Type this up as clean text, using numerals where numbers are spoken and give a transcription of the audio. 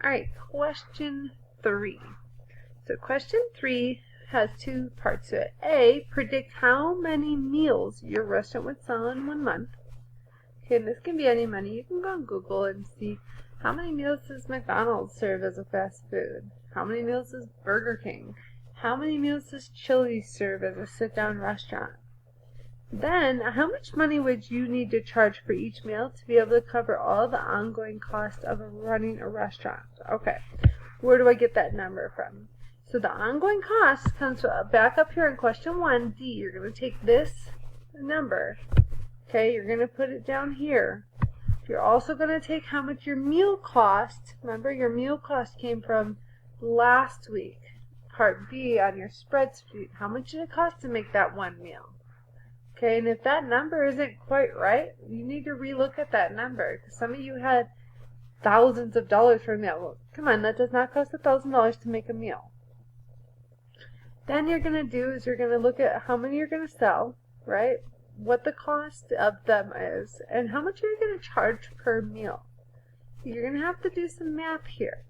Alright, question 3. So question 3 has two parts to it. A, predict how many meals your restaurant would sell in 1 month. Okay, and this can be any money. You can go on Google and see how many meals does McDonald's serve as a fast food? How many meals does Burger King? How many meals does Chili's serve as a sit-down restaurant? Then, how much money would you need to charge for each meal to be able to cover all the ongoing costs of running a restaurant? Okay, where do I get that number from? So the ongoing cost comes back up here in question 1, D. You're going to take this number, okay, you're going to put it down here. You're also going to take how much your meal cost. Remember, your meal cost came from last week. Part B on your spreadsheet. How much did it cost to make that one meal? Okay, and if that number isn't quite right, you need to relook at that number. Because some of you had thousands of dollars for a meal. Well, come on, that does not cost $1,000 to make a meal. Then you're going to do is you're going to look at how many you're going to sell, right? What the cost of them is, and how much you're going to charge per meal. You're going to have to do some math here.